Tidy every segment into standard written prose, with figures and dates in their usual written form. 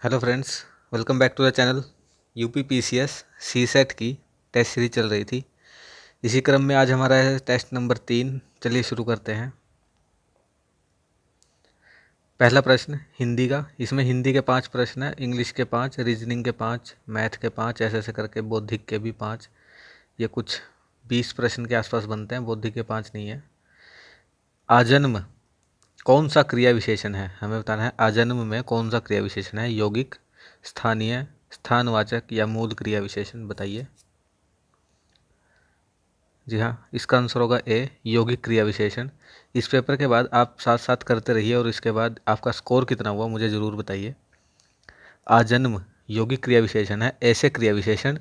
Hello friends, welcome back to the channel. UP PCS CSAT की test series चल रही थी। इसी क्रम में आज हमारा है टेस्ट नंबर 3। चलिए शुरू करते हैं। पहला प्रश्न हिंदी का। इसमें हिंदी के 5 प्रश्न हैं, इंग्लिश के 5, रीजनिंग के 5, मैथ के 5, ऐसे ऐसे करके बौद्धिक के भी 5। ये कुछ 20 प्रश्न के आसपास बनते हैं, बौद्धिक के 5 नहीं है। आजन्म कौन सा क्रिया विशेषण है, हमें बताना है। आजन्म में कौन सा क्रिया विशेषण है? यौगिक, स्थानीय, स्थानवाचक या मूल क्रिया विशेषण, बताइए। जी हाँ, इसका आंसर होगा ए, यौगिक क्रिया विशेषण। इस पेपर के बाद आप साथ साथ करते रहिए और इसके बाद आपका स्कोर कितना हुआ मुझे ज़रूर बताइए। आजन्म यौगिक क्रिया विशेषण है ऐसे क्रिया विशेषण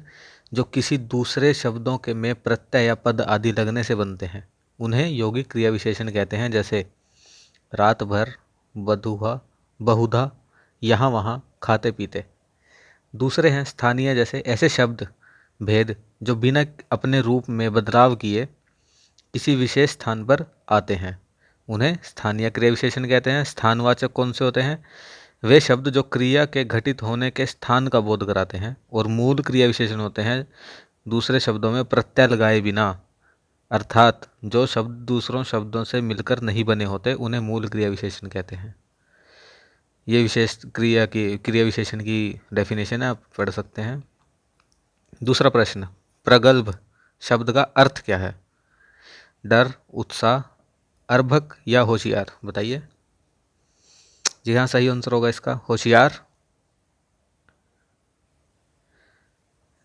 जो किसी दूसरे शब्दों के में प्रत्यय या पद आदि लगने से बनते हैं, उन्हें यौगिक क्रिया विशेषण कहते हैं। जैसे रात भर, बधुआ, बहुधा, यहाँ वहाँ, खाते पीते। दूसरे हैं स्थानीय, जैसे ऐसे शब्द भेद जो बिना अपने रूप में बदलाव किए किसी विशेष स्थान पर आते हैं, उन्हें स्थानीय क्रिया विशेषण कहते हैं। स्थानवाचक कौन से होते हैं? वे शब्द जो क्रिया के घटित होने के स्थान का बोध कराते हैं। और मूल क्रिया विशेषण होते हैं दूसरे शब्दों में प्रत्यय लगाए बिना, अर्थात जो शब्द दूसरों शब्दों से मिलकर नहीं बने होते, उन्हें मूल क्रिया विशेषण कहते हैं। ये विशेष क्रिया विशेषण की डेफिनेशन है, आप पढ़ सकते हैं। दूसरा प्रश्न, प्रगल्भ शब्द का अर्थ क्या है? डर, उत्साह, अर्भक या होशियार, बताइए। जी हाँ, सही आंसर होगा इसका होशियार।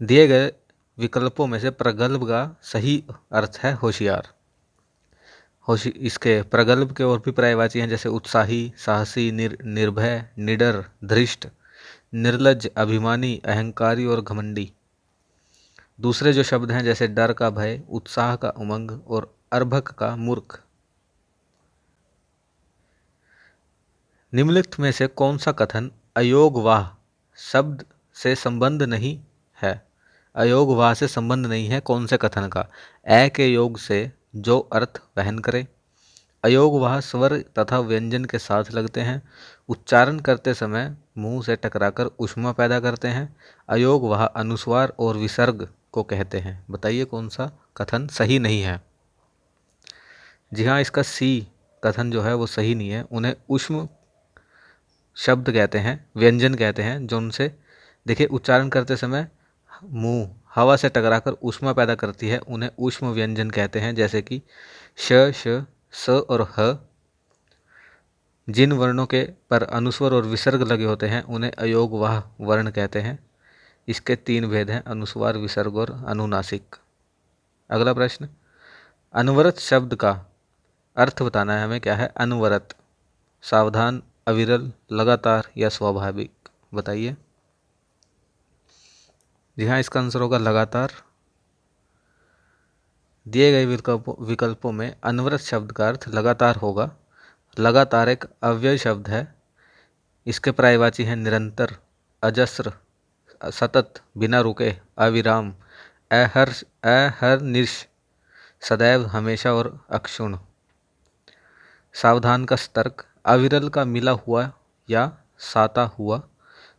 दिए गए विकल्पों में से प्रगल्भ का सही अर्थ है होशियार। इसके प्रगल्भ के और भी पर्यायवाची हैं, जैसे उत्साही, साहसी, निर्भय, निडर, धृष्ट, निर्लज्ज, अभिमानी, अहंकारी और घमंडी। दूसरे जो शब्द हैं जैसे डर का भय, उत्साह का उमंग और अर्भक का मूर्ख। निम्नलिखित में से कौन सा कथन अयोगवाह शब्द से संबंध नहीं है? अयोगवाह से संबंध नहीं है कौन से कथन का? ए के योग से जो अर्थ वहन करे, अयोगवाह स्वर तथा व्यंजन के साथ लगते हैं, उच्चारण करते समय मुंह से टकराकर ऊष्मा पैदा करते हैं, अयोगवाह अनुस्वार और विसर्ग को कहते हैं। बताइए कौन सा कथन सही नहीं है? जी हाँ, इसका सी कथन जो है वो सही नहीं है। उन्हें ऊष्म शब्द कहते हैं, व्यंजन कहते हैं, जो उनसे देखिए उच्चारण करते समय मुंह हवा से टकराकर ऊष्मा पैदा करती है, उन्हें ऊष्म व्यंजन कहते हैं। जैसे कि श, श, स और ह। जिन वर्णों के पर अनुस्वर और विसर्ग लगे होते हैं उन्हें अयोगवाह वर्ण कहते हैं। इसके 3 भेद हैं, अनुस्वार, विसर्ग और अनुनासिक। अगला प्रश्न, अनवरत शब्द का अर्थ बताना है हमें। क्या है अनवरत? सावधान, अविरल, लगातार या स्वाभाविक, बताइए। जी हाँ, इसका आंसर होगा लगातार। दिए गए विकल्पों में अनवरत शब्द का अर्थ लगातार होगा। लगातार एक अव्यय शब्द है। इसके पर्यायवाची हैं निरंतर, अजस्र, सतत, बिना रुके, अविराम, अहर्निश, सदैव, हमेशा और अक्षुण। सावधान का सतर्क, अविरल का मिला हुआ या साता हुआ,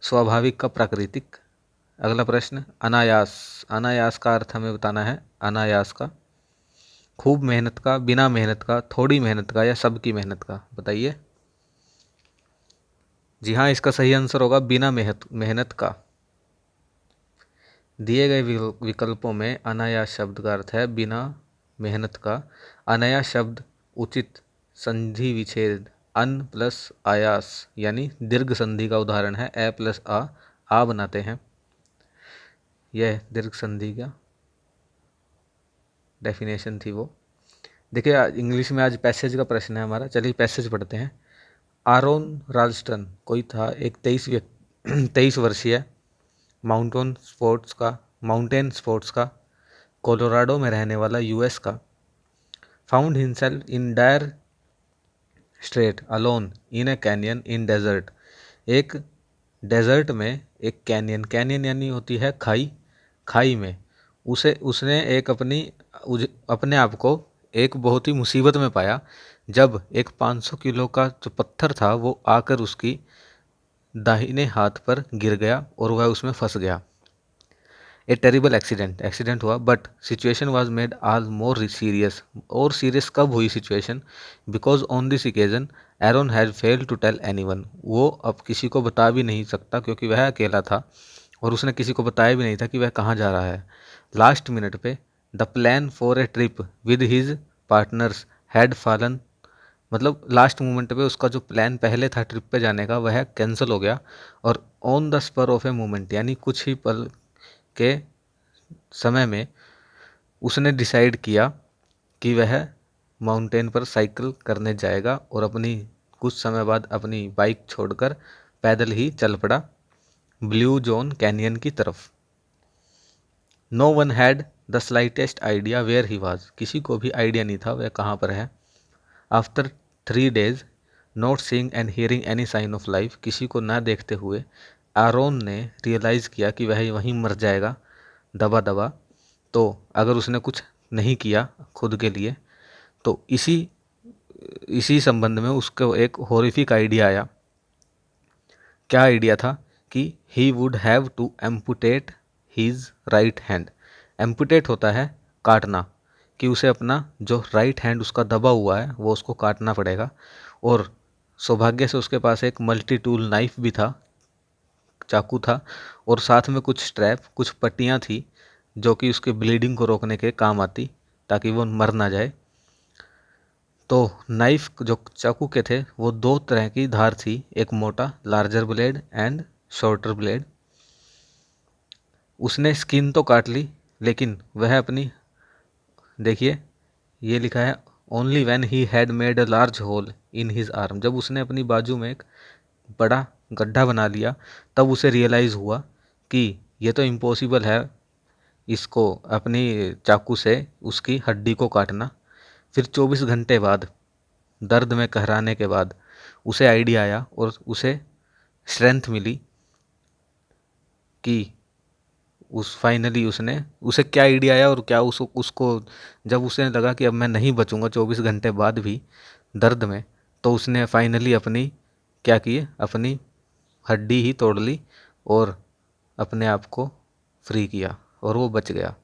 स्वाभाविक का प्राकृतिक। अगला प्रश्न, अनायास। अनायास का अर्थ हमें बताना है। अनायास का खूब मेहनत का, बिना मेहनत का, थोड़ी मेहनत का या सबकी मेहनत का, बताइए। जी हाँ, इसका सही आंसर होगा बिना मेहनत का। दिए गए विकल्पों में अनायास शब्द का अर्थ है बिना मेहनत का। अनायास शब्द उचित संधि विच्छेद अन प्लस आयास यानी दीर्घ संधि का उदाहरण है। ए प्लस आ बनाते हैं। यह दीर्घ संधि का डेफिनेशन थी वो। देखिए इंग्लिश में आज पैसेज का प्रश्न है हमारा। चलिए पैसेज पढ़ते हैं। आरोन राल्स्टन कोई था, एक 23 वर्षीय माउंटेन स्पोर्ट्स का कोलोराडो में रहने वाला यूएस का, found himself in dire strait alone in a canyon in desert. एक डेजर्ट में एक कैनियन यानी होती है खाई, खाई में उसने एक अपने आप को एक बहुत ही मुसीबत में पाया, जब एक 500 किलो का जो पत्थर था वो आकर उसकी दाहिने हाथ पर गिर गया और वह उसमें फंस गया। ए टेरिबल एक्सीडेंट हुआ, but situation was made all more serious. और सीरियस कब हुई situation? Because on this occasion Aaron had failed to tell anyone. वो अब किसी को बता भी नहीं सकता क्योंकि वह अकेला था और उसने किसी को बताया भी नहीं था कि वह कहाँ जा रहा है। लास्ट मिनट पे the plan for a trip with his partners had fallen. मतलब लास्ट मोमेंट पे उसका जो प्लान पहले था ट्रिप पे जाने का वह कैंसिल हो गया, और on the spur of a moment यानी कुछ ही पल के समय में उसने डिसाइड किया कि वह माउंटेन पर साइकिल करने जाएगा और अपनी कुछ समय बाद अपनी बाइक छोड़कर पैदल ही चल पड़ा ब्लू जोन कैनियन की तरफ। No one had the slightest idea where he was. किसी को भी आइडिया नहीं था वह कहाँ पर है। After 3 days not seeing and hearing any sign of life, किसी को ना देखते हुए आरोन ने रियलाइज़ किया कि वह वहीं मर जाएगा दबा दबा। तो अगर उसने कुछ नहीं किया खुद के लिए तो इसी इसी संबंध में उसको एक हॉरिफिक आइडिया आया। क्या आइडिया था? कि he would have to amputate his right hand. Amputate होता है काटना, कि उसे अपना जो राइट हैंड उसका दबा हुआ है वो उसको काटना पड़ेगा। और सौभाग्य से उसके पास एक मल्टी टूल नाइफ भी था, चाकू था, और साथ में कुछ स्ट्रैप कुछ पट्टियाँ थी जो कि उसके ब्लीडिंग को रोकने के काम आती ताकि वो मर ना जाए। तो नाइफ जो चाकू के थे वो दो तरह की धार थी, एक मोटा larger blade and shorter blade. उसने स्किन तो काट ली लेकिन वह अपनी, देखिए ये लिखा है only when he had made a large whole in his arm. जब उसने अपनी बाजू में एक बड़ा गड्ढा बना लिया तब उसे रियलाइज़ हुआ कि ये तो इम्पॉसिबल है इसको अपनी चाकू से उसकी हड्डी को काटना। फिर 24 घंटे बाद दर्द में कहराने के बाद उसे आइडिया आया और उसे स्ट्रेंथ मिली कि उस फाइनली उसे क्या आइडिया आया और क्या उसको जब उसे लगा कि अब मैं नहीं बचूंगा 24 घंटे बाद भी दर्द में, तो उसने फाइनली अपनी क्या किए, अपनी हड्डी ही तोड़ ली और अपने आप को फ्री किया और वो बच गया।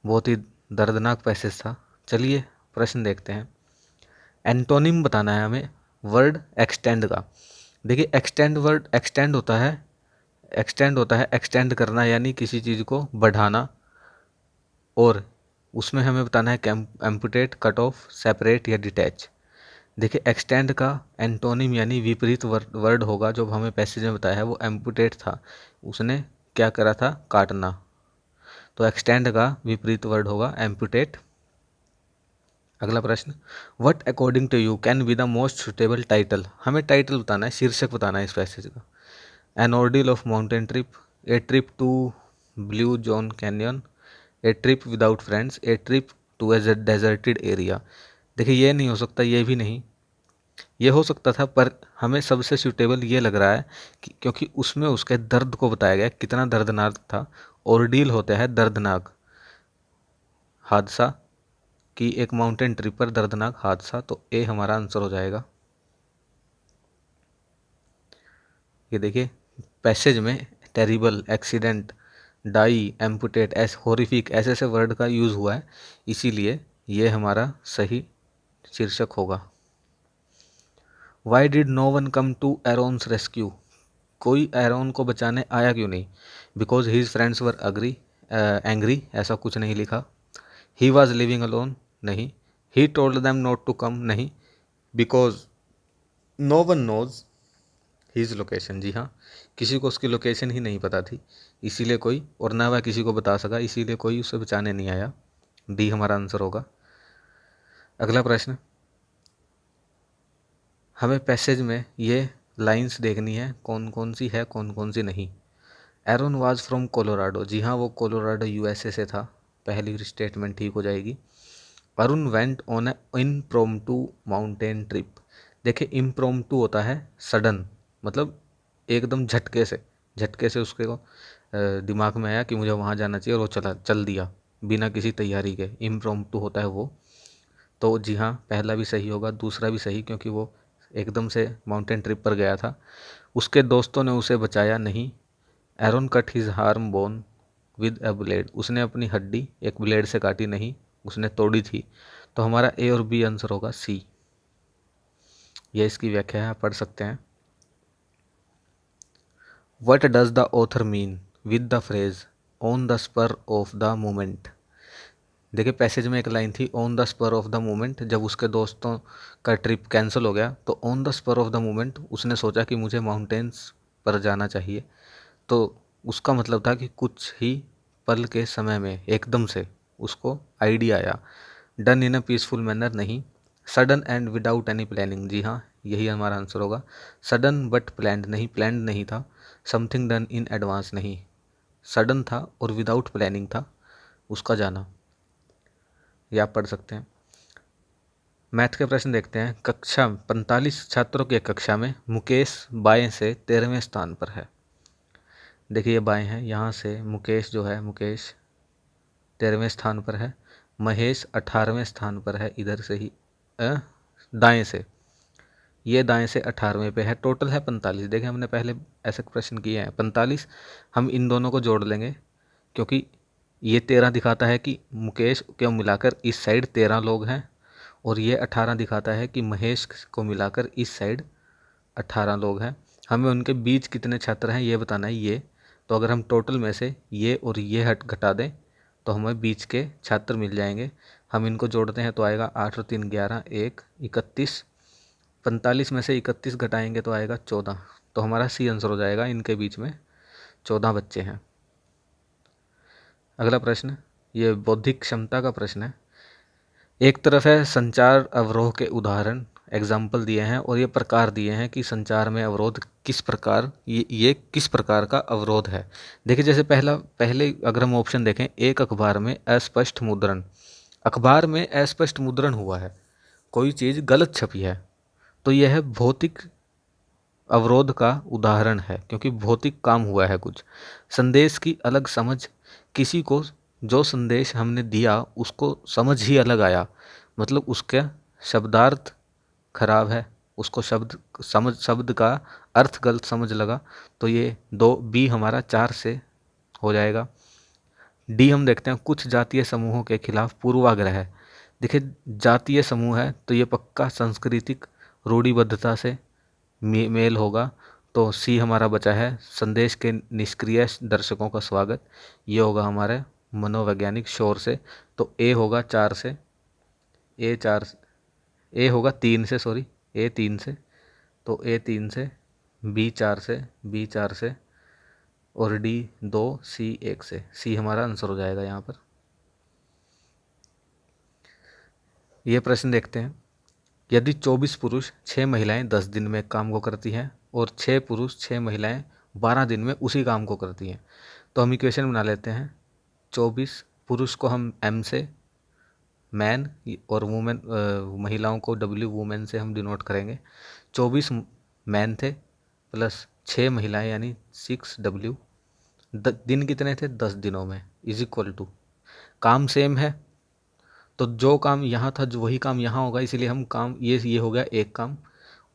बहुत ही दर्दनाक पैसेज था। चलिए प्रश्न देखते हैं। एंटोनिम बताना है हमें वर्ड एक्सटेंड का। देखिए एक्सटेंड वर्ड एक्सटेंड होता है एक्सटेंड करना यानी किसी चीज़ को बढ़ाना, और उसमें हमें बताना है एम्पुटेट, कट ऑफ, सेपरेट या डिटैच। देखिए एक्सटेंड का एंटोनिम यानी विपरीत वर्ड होगा जो हमें पैसेज में बताया है वो एम्पुटेट था, उसने क्या करा था, काटना। तो एक्सटेंड का विपरीत वर्ड होगा एम्पुटेट। अगला प्रश्न, what according to you can be the most suitable title. हमें टाइटल बताना है, शीर्षक बताना है इस पैसेज का। An ordeal of mountain trip, a trip to Blue John canyon, a trip without friends, a trip to a deserted area. देखिए ये नहीं हो सकता, ये भी नहीं, ये हो सकता था पर हमें सबसे सूटेबल ये लग रहा है कि क्योंकि उसमें उसके दर्द को बताया गया कितना दर्दनाक था। ऑर्डील होता है दर्दनाक हादसा, कि एक माउंटेन ट्रिप पर दर्दनाक हादसा, तो ए हमारा आंसर हो जाएगा। ये देखिए पैसेज में टेरिबल, एक्सीडेंट, डाई, एम्पुटेट, ऐसे हॉरिफिक ऐसे ऐसे वर्ड का यूज़ हुआ है, इसीलिए ये हमारा सही शीर्षक होगा। Why did no one come to Aaron's rescue. कोई एरोन को बचाने आया क्यों नहीं? Because his friends were angry, ऐसा कुछ नहीं लिखा। ही वॉज लिविंग अलोन, नहीं। He told them not to come, नहीं। Because no one knows his location, जी हाँ, किसी को उसकी लोकेशन ही नहीं पता थी, इसीलिए कोई, और ना वह किसी को बता सका, इसीलिए कोई उसे बचाने नहीं आया। डी हमारा आंसर होगा। अगला प्रश्न, हमें पैसेज में ये लाइंस देखनी है कौन कौन सी है कौन कौन सी नहीं। एरोन वाज फ्रॉम कोलोराडो, जी हाँ वो कोलोराडो यूएसए से था, पहली स्टेटमेंट ठीक हो जाएगी। Arun went on A impromptu mountain trip. देखिए इम्प्रोम्प्टू होता है सडन, मतलब एकदम झटके से उसके को दिमाग में आया कि मुझे वहाँ जाना चाहिए और वो चल दिया बिना किसी तैयारी के, इम्प्रोम्प्टू होता है वो। तो जी हाँ पहला भी सही होगा, दूसरा भी सही क्योंकि वो एकदम से माउंटेन ट्रिप पर गया था। उसके दोस्तों ने उसे बचाया नहीं। Aaron cut his harm bone with a blade, उसने अपनी हड्डी एक ब्लेड से काटी नहीं, उसने तोड़ी थी। तो हमारा ए और बी आंसर होगा सी। यह इसकी व्याख्या है, आप पढ़ सकते हैं। What does the author mean with the phrase on the spur of the moment. देखिए पैसेज में एक लाइन थी on the spur of the moment, जब उसके दोस्तों का ट्रिप कैंसिल हो गया तो on the spur of the moment उसने सोचा कि मुझे माउंटेन्स पर जाना चाहिए। तो उसका मतलब था कि कुछ ही पल के समय में एकदम से उसको आइडिया आया। Done in a peaceful manner नहीं, sudden and without any planning. जी हाँ, यही हमारा आंसर होगा। सडन बट प्लान्ड नहीं, प्लान्ड नहीं था। समथिंग डन इन एडवांस नहीं, सडन था और विदाउट प्लानिंग था उसका जाना। ये आप पढ़ सकते हैं। मैथ के प्रश्न देखते हैं। कक्षा 45 छात्रों की कक्षा में मुकेश बाएं से 13वें स्थान पर है। देखिए ये बाएं है, यहाँ से मुकेश जो है, मुकेश 13वें स्थान पर है। महेश 18वें स्थान पर है, इधर से ही दाएं से, ये दाएं से 18वें पे है। टोटल है 45। देखिए हमने पहले ऐसे प्रश्न किए हैं 45, हम इन दोनों को जोड़ लेंगे क्योंकि ये 13 दिखाता है कि मुकेश को मिलाकर इस साइड 13 लोग हैं, और ये 18 दिखाता है कि महेश को मिलाकर इस साइड 18 लोग हैं। हमें उनके बीच कितने छात्र हैं ये बताना है ये। तो अगर हम टोटल में से ये और ये हट घटा दें तो हमें बीच के छात्र मिल जाएंगे। हम इनको जोड़ते हैं तो आएगा 8 और 3 11, 1 31। 45 में से 31 घटाएंगे तो आएगा 14। तो हमारा सी आंसर हो जाएगा, इनके बीच में 14 बच्चे हैं। अगला प्रश्न, ये बौद्धिक क्षमता का प्रश्न है। एक तरफ है संचार अवरोध के उदाहरण, एग्जाम्पल दिए हैं, और ये प्रकार दिए हैं कि संचार में अवरोध किस प्रकार, ये किस प्रकार का अवरोध है। देखिए जैसे पहले अगर हम ऑप्शन देखें, एक अखबार में अस्पष्ट मुद्रण, अखबार में अस्पष्ट मुद्रण हुआ है, कोई चीज़ गलत छपी है, तो यह भौतिक अवरोध का उदाहरण है क्योंकि भौतिक काम हुआ है कुछ। संदेश की अलग समझ, किसी को जो संदेश हमने दिया उसको समझ ही अलग आया, मतलब उसका शब्दार्थ खराब है, उसको शब्द का अर्थ गलत समझ लगा। तो ये 2 बी हमारा 4 से हो जाएगा। डी हम देखते हैं, कुछ जातीय समूहों के खिलाफ पूर्वाग्रह है। देखिए जातीय समूह है तो ये पक्का सांस्कृतिक रूढ़िबद्धता से मेल होगा। तो सी हमारा बचा है, संदेश के निष्क्रिय दर्शकों का स्वागत। ये होगा हमारे मनोवैज्ञानिक शोर से। तो ए होगा 4 से, ए होगा 3 से, सॉरी ए 3 से। तो ए 3 से, बी 4 से, बी 4 से, और डी 2, सी 1 से। सी हमारा आंसर हो जाएगा यहाँ पर। ये प्रश्न देखते हैं। यदि 24 पुरुष 6 महिलाएं 10 दिन में काम को करती हैं और 6 पुरुष 6 महिलाएं 12 दिन में उसी काम को करती हैं, तो हम इक्वेशन बना लेते हैं। 24 पुरुष को हम एम से, मैन, और वुमेन महिलाओं को डब्ल्यू, वुमेन से हम डिनोट करेंगे। 24 मैन थे प्लस 6 महिलाएं यानी 6W। दिन कितने थे 10 दिनों में, इज इक्वल टू, काम सेम है तो जो काम यहाँ था जो वही काम यहाँ होगा, इसीलिए हम काम ये हो गया एक काम,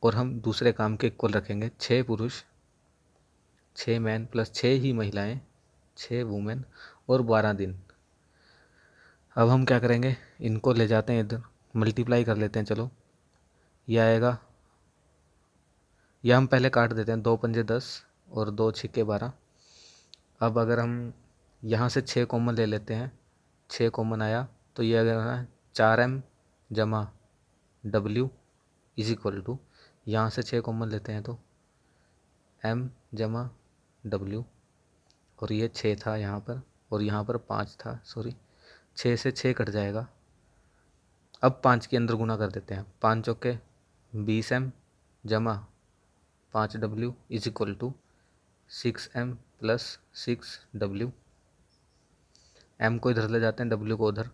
और हम दूसरे काम के इक्वल रखेंगे। 6 पुरुष 6 मैन प्लस 6 ही महिलाएं 6 वुमेन और 12 दिन। अब हम क्या करेंगे, इनको ले जाते हैं इधर, मल्टीप्लाई कर लेते हैं। चलो ये आएगा, यह हम पहले काट देते हैं, 2 पंजे 10 और 2 छिक्के 12। अब अगर हम यहाँ से 6 कॉमन ले लेते हैं, 6 कॉमन आया तो ये अगर है 4M जमा W इज इक्वल टू, यहाँ से 6 कॉमन लेते हैं तो M जमा W, और ये 6 था यहाँ पर, और यहाँ पर 5 था, सॉरी 6 से 6 कट जाएगा। अब 5 के अंदर गुना कर देते हैं, 5 चौके 20M जमा 5W is equal to 6M plus 6W। M को इधर ले जाते हैं, W को उधर।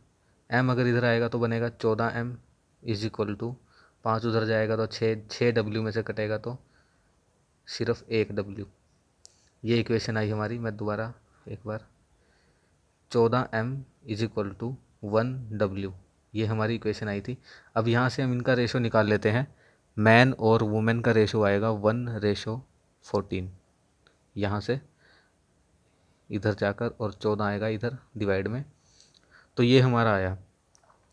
M अगर इधर आएगा तो बनेगा 14M इज इक्वल टू 5 उधर जाएगा तो 6W में से कटेगा तो सिर्फ 1W। ये इक्वेशन आई हमारी। मैं दोबारा एक बार, 14M is equal to 1W, ये हमारी इक्वेशन आई थी। अब यहाँ से हम इनका रेशो निकाल लेते हैं। मैन और वुमेन का रेशो आएगा 1:14, यहाँ से इधर जाकर, और 14 आएगा इधर डिवाइड में। तो ये हमारा आया।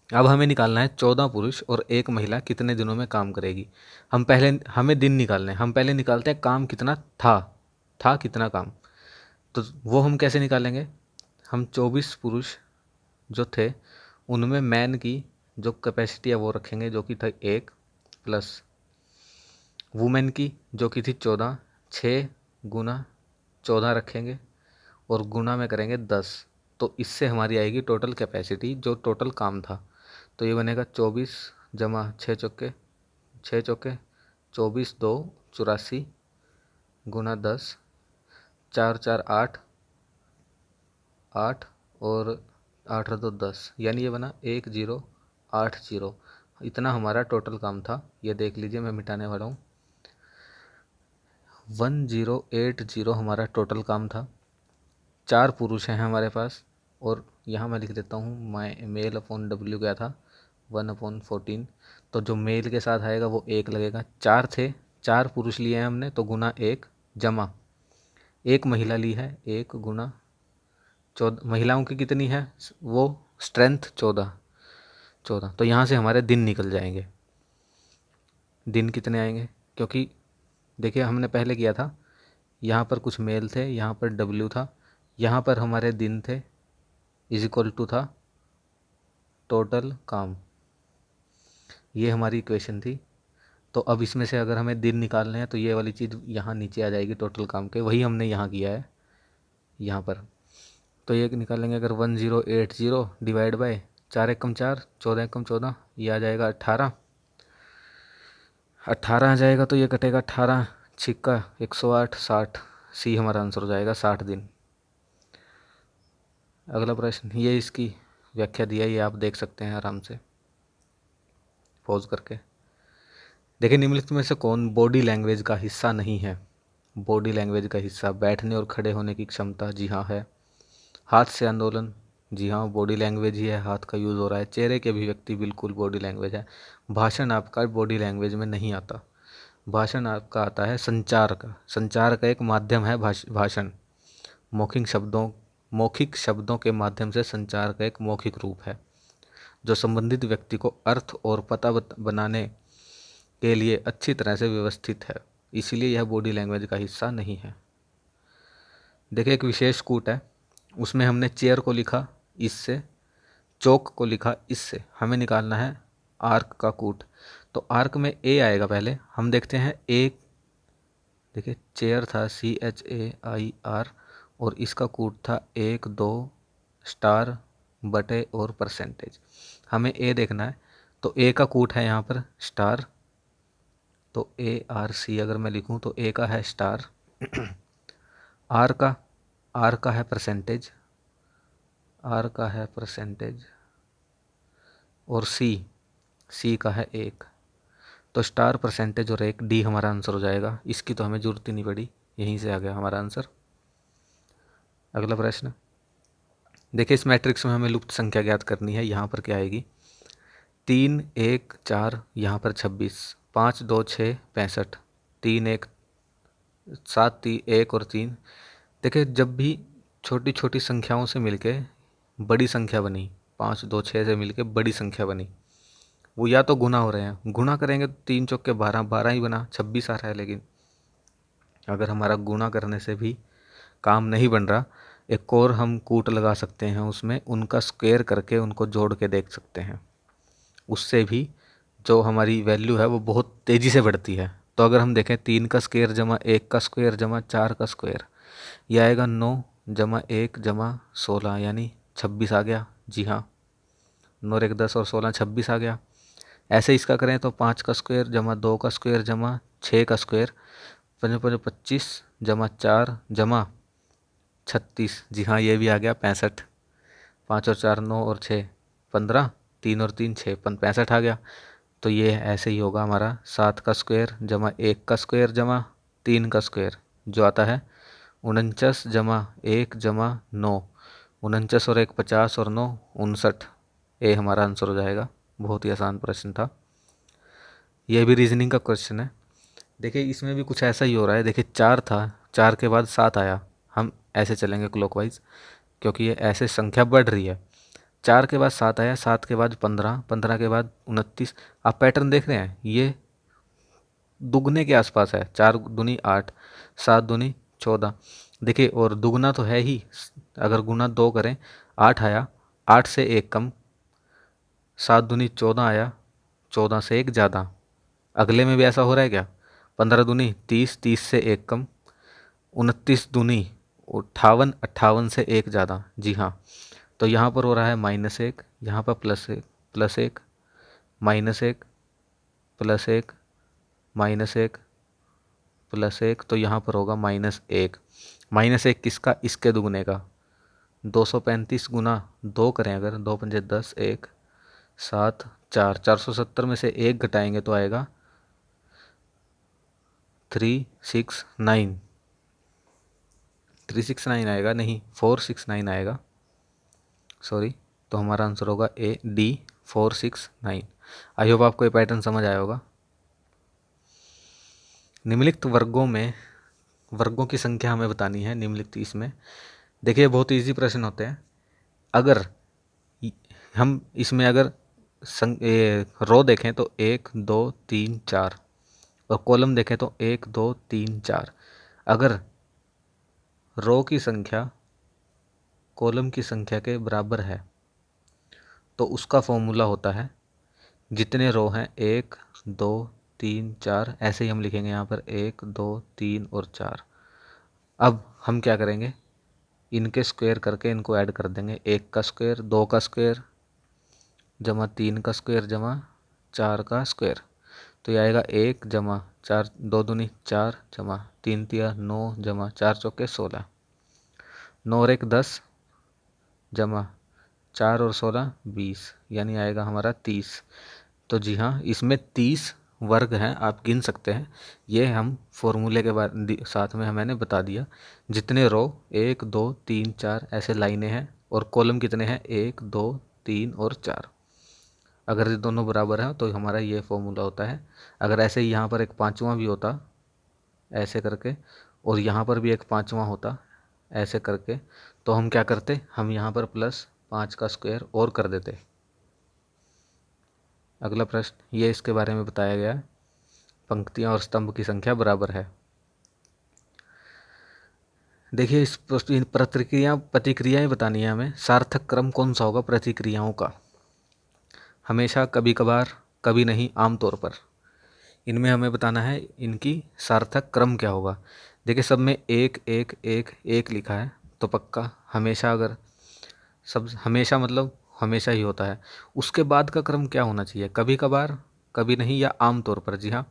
अब हमें निकालना है 14 पुरुष और 1 महिला कितने दिनों में काम करेगी। हमें दिन निकालने हैं। हम पहले निकालते हैं काम कितना था कितना काम। तो वो हम कैसे निकालेंगे, हम 24 पुरुष जो थे उनमें मैन की जो कैपेसिटी है वो रखेंगे, जो कि था 1, प्लस वुमेन की जो कि थी 14, 6 गुना 14 रखेंगे और गुना में करेंगे 10। तो इससे हमारी आएगी टोटल कैपेसिटी, जो टोटल काम था। तो ये बनेगा 24 जमा 6 चौके 24, 2 84 गुना 10, 4 4 8 8 और 8 2 10, यानी ये बना 1080। इतना हमारा टोटल काम था। ये देख लीजिए, मैं मिटाने वाला हूँ। 1080 हमारा टोटल काम था। 4 पुरुष हैं हमारे पास, और यहाँ मैं लिख देता हूँ मेल अपॉन डब्ल्यू क्या था 1/14। तो जो मेल के साथ आएगा वो 1 लगेगा। 4 थे, 4 पुरुष लिए हैं हमने, तो गुना 1 जमा 1 महिला ली है, 1 गुना 14। महिलाओं की कितनी है वो स्ट्रेंथ 14। तो यहाँ से हमारे दिन निकल जाएंगे। दिन कितने आएंगे, क्योंकि देखिए हमने पहले किया था, यहाँ पर कुछ मेल थे, यहाँ पर डब्ल्यू था, यहाँ पर हमारे दिन थे, इज इक्वल टू था टोटल काम। ये हमारी इक्वेशन थी। तो अब इसमें से अगर हमें दिन निकालने हैं तो ये वाली चीज़ यहाँ नीचे आ जाएगी टोटल काम के। वही हमने यहाँ किया है यहाँ पर। तो ये निकालेंगे अगर 1080 डिवाइड बाय 4 एकम 4, 14 एकम 14, ये आ जाएगा 18। 18 आ जाएगा, तो ये कटेगा 18 छिक्का 108, 60। सी हमारा आंसर हो जाएगा 60 दिन। अगला प्रश्न, ये इसकी व्याख्या दिया, ये आप देख सकते हैं आराम से पॉज करके। देखिए, निम्नलिखित में से कौन बॉडी लैंग्वेज का हिस्सा नहीं है। बॉडी लैंग्वेज का हिस्सा बैठने और खड़े होने की क्षमता, जी हाँ है। हाथ से आंदोलन, जी हाँ बॉडी लैंग्वेज ही है, हाथ का यूज़ हो रहा है। चेहरे की अभिव्यक्ति बिल्कुल बॉडी लैंग्वेज है। भाषण आपका बॉडी लैंग्वेज में नहीं आता। भाषण आपका आता है संचार का। संचार का एक माध्यम है भाषण। मौखिक शब्दों के माध्यम से संचार का एक मौखिक रूप है, जो संबंधित व्यक्ति को अर्थ और पता बनाने के लिए अच्छी तरह से व्यवस्थित है। इसीलिए यह बॉडी लैंग्वेज का हिस्सा नहीं है। देखिए, एक विशेष कूट है, उसमें हमने चेयर को लिखा इससे, चौक को लिखा इससे। हमें निकालना है आर्क का कूट। तो आर्क में ए आएगा पहले। हम देखते हैं ए, देखिए चेयर था CHAIR, और इसका कूट था 1 2 स्टार बटे और परसेंटेज। हमें ए देखना है, तो ए का कूट है यहाँ पर स्टार, तो ARC अगर मैं लिखूँ तो ए का है स्टार। आर का है परसेंटेज, और सी का है 1। तो स्टार, परसेंटेज और 1, डी हमारा आंसर हो जाएगा। इसकी तो हमें जरूरत ही नहीं पड़ी, यहीं से आ गया हमारा आंसर। अगला प्रश्न, देखिए इस मैट्रिक्स में हमें लुप्त संख्या ज्ञात करनी है। यहाँ पर क्या आएगी, 3 1 4, यहाँ पर 26, 5 2 6 65, 3 1 7 3 1 और 3। देखिए जब भी छोटी छोटी संख्याओं से मिलके बड़ी संख्या बनी, 5 2 6 से मिलके बड़ी संख्या बनी, वो या तो गुना हो रहे हैं। गुना करेंगे तो 3 चौके 12, 12 ही बना, 26 आ रहा है। लेकिन अगर हमारा गुना करने से भी काम नहीं बन रहा, एक और हम कूट लगा सकते हैं उसमें, उनका स्क्वायर करके उनको जोड़ के देख सकते हैं। उससे भी जो हमारी वैल्यू है वो बहुत तेज़ी से बढ़ती है। तो अगर हम देखें 3 का स्क्वायर जमा 1 का स्क्वायर जमा 4 का स्क्वायर, यह आएगा 9 जमा 1 जमा 16, यानी 26 आ गया। जी हाँ, 9 और 1 10 और 16 26 आ गया। ऐसे इसका करें तो 5 का स्क्वायर जमा 2 का स्क्वायर जमा 6 का स्क्वायर, 5 5 25 जमा 4 जमा 36, जी हाँ ये भी आ गया 65। 5 और 4 9 और 6 15, 3 और 3 6 65 आ गया। तो ये ऐसे ही होगा हमारा 7 का स्क्वायर जमा 1 का स्क्वायर जमा 3 का स्क्वायर, जो आता है 49 जमा 1 जमा 9, 49 और 1 50 और 9 59। ये हमारा आंसर हो जाएगा। बहुत ही आसान प्रश्न था। ये भी रीजनिंग का क्वेश्चन है। देखिए इसमें भी कुछ ऐसा ही हो रहा है। देखिए 4 था, 4 के बाद 7 आया, हम ऐसे चलेंगे क्लॉकवाइज क्योंकि ये ऐसे संख्या बढ़ रही है। 4 के बाद 7 आया, 7 के बाद 15, 15 के बाद 29। आप पैटर्न देख रहे हैं, ये दुगने के आसपास है। 4 दूनी 8, 7 दूनी 14। देखिए और दुगना तो है ही, अगर गुना 2 करें 8 आया, 8 से 1 कम, 7 दूनी 14 आया, 14 से 1 ज़्यादा। अगले में भी ऐसा हो रहा है क्या? 15 दूनी 30, 30 से 1 कम, 29 दूनी 58, 58 से 1 ज़्यादा। जी हाँ, तो यहाँ पर हो रहा है -1, यहाँ पर +1, +1, -1, +1, -1, +1, तो यहाँ पर होगा -1। -1 किसका? इसके दुगने का। 235 गुना 2 करें अगर, 2 पंजे 10, 1, 7, 4, 470 में से 1 घटाएंगे तो आएगा 369। 369 आएगा, नहीं 469 आएगा, सॉरी। तो हमारा आंसर होगा ए डी, 469। आई होप आपको ये पैटर्न समझ आया होगा। निम्नलिखित वर्गों की संख्या हमें बतानी है। निम्नलिखित इसमें देखिए बहुत इजी प्रश्न होते हैं। अगर हम इसमें अगर रो देखें तो 1 2 3 4, और कॉलम देखें तो 1 2 3 4। अगर रो की संख्या कॉलम की संख्या के बराबर है तो उसका फॉर्मूला होता है, जितने रो हैं 1 2 3 4, ऐसे ही हम लिखेंगे यहाँ पर 1 2 3 और 4। अब हम क्या करेंगे, इनके स्क्वायर करके इनको ऐड कर देंगे। 1 का स्क्वायर, 2 का स्क्वायर जमा 3 का स्क्वायर जमा 4 का स्क्वायर, तो ये आएगा 1 जमा 4, 2 दूनी 4 जमा 3 तिया 9 जमा 4 चौके 16, 9 और 1 10 जमा 4 और 16 20, यानी आएगा हमारा 30। तो जी हाँ, इसमें 30 वर्ग हैं, आप गिन सकते हैं। ये हम फॉर्मूले के बाद साथ में मैंने बता दिया। जितने रो 1 2 3 4 ऐसे लाइनें हैं, और कॉलम कितने हैं 1 2 3 और 4। अगर ये दोनों बराबर हैं तो हमारा ये फॉर्मूला होता है। अगर ऐसे ही यहाँ पर एक पाँचवा भी होता ऐसे करके, और यहाँ पर भी एक पाँचवा होता ऐसे करके, तो हम क्या करते, हम यहाँ पर +5 का स्क्वायर और कर देते। अगला प्रश्न ये इसके बारे में बताया गया है। पंक्तियाँ और स्तंभ की संख्या बराबर है। देखिए इस प्रतिक्रियाएं बतानी है हमें। सार्थक क्रम कौन सा होगा प्रतिक्रियाओं का? हमेशा, कभी कभार, कभी नहीं, आमतौर पर। इनमें हमें बताना है इनकी सार्थक क्रम क्या होगा। देखिए सब में 1 1 1 1 लिखा है, तो पक्का हमेशा, अगर सब हमेशा मतलब हमेशा ही होता है। उसके बाद का क्रम क्या होना चाहिए? कभी कभार, कभी नहीं, या आम तौर पर। जी हाँ,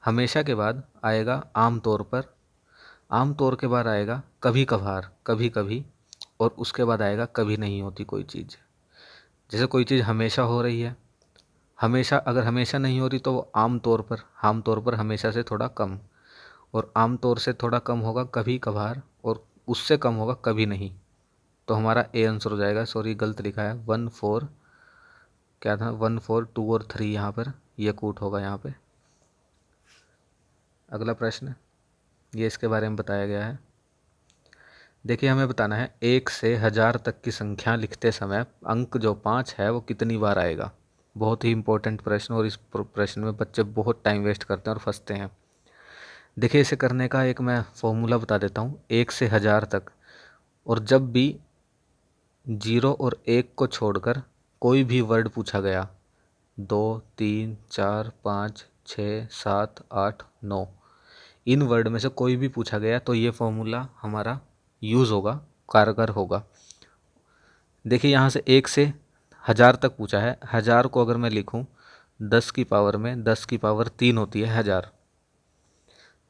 हमेशा के बाद आएगा आम तौर पर, आम तौर के बाद आएगा कभी कभार, कभी कभी, और उसके बाद आएगा कभी नहीं होती कोई चीज़। जैसे कोई चीज़ हमेशा हो रही है, हमेशा अगर हमेशा नहीं हो रही तो वो आम तौर पर हमेशा से थोड़ा कम, और आम तौर से थोड़ा कम होगा कभी कभार, और उससे कम होगा कभी नहीं। तो हमारा ए आंसर हो जाएगा। सॉरी गलत लिखा है, 1 4, क्या था 1 4 2 और 3, यहाँ पर ये कूट होगा यहाँ पे। अगला प्रश्न ये इसके बारे में बताया गया है। देखिए हमें बताना है 1 से 1000 तक की संख्या लिखते समय अंक जो 5 है वो कितनी बार आएगा। बहुत ही इंपॉर्टेंट प्रश्न, और इस प्रश्न में बच्चे बहुत टाइम वेस्ट करते हैं और फंसते हैं। देखिए इसे करने का एक मैं फॉर्मूला बता देता हूँ। 1 से 1000 तक, और जब भी 0 और 1 को छोड़कर कोई भी वर्ड पूछा गया, 2 3 4 5 6 7 8 9, इन वर्ड में से कोई भी पूछा गया तो ये फॉर्मूला हमारा यूज़ होगा, कारगर होगा। देखिए यहाँ से 1 से 1000 तक पूछा है। 1000 को अगर मैं लिखूँ 10 की पावर में, 10 की पावर 3 होती है 1000।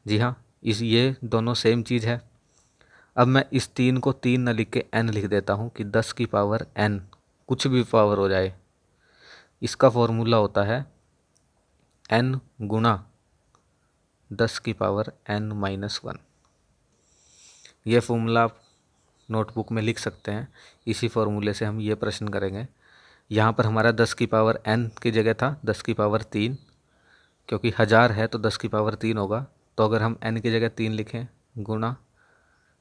जी हाँ, ये दोनों सेम चीज़ है। अब मैं इस 3 को 3 न लिख के n लिख देता हूँ कि 10 की पावर n, कुछ भी पावर हो जाए। इसका फॉर्मूला होता है n गुणा 10 की पावर n-1। ये फॉर्मूला आप नोटबुक में लिख सकते हैं। इसी फॉर्मूले से हम ये प्रश्न करेंगे। यहाँ पर हमारा 10 की पावर n की जगह था 10 की पावर 3, क्योंकि 1000 है तो 10 की पावर 3 होगा, तो अगर हम n की जगह 3 लिखें गुणा,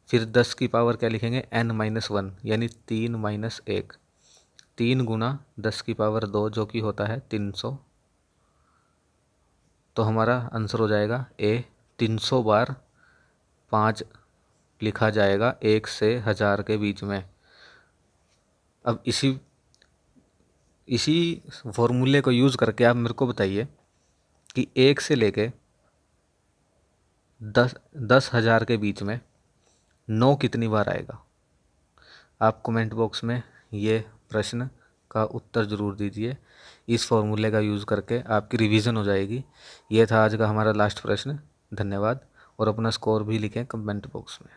फिर 10 की पावर क्या लिखेंगे n-1 यानी 3-1, 3 गुणा 10 की पावर 2 जो कि होता है 300। तो हमारा आंसर हो जाएगा ए, 300 बार 5 लिखा जाएगा 1 से 1000 के बीच में। अब इसी फॉर्मूले को यूज़ करके आप मेरे को बताइए कि 1 से लेके 10,000 के बीच में 9 कितनी बार आएगा। आप कमेंट बॉक्स में ये प्रश्न का उत्तर ज़रूर दीजिए। इस फॉर्मूले का यूज़ करके आपकी रिवीजन हो जाएगी। ये था आज का हमारा लास्ट प्रश्न। धन्यवाद, और अपना स्कोर भी लिखें कमेंट बॉक्स में।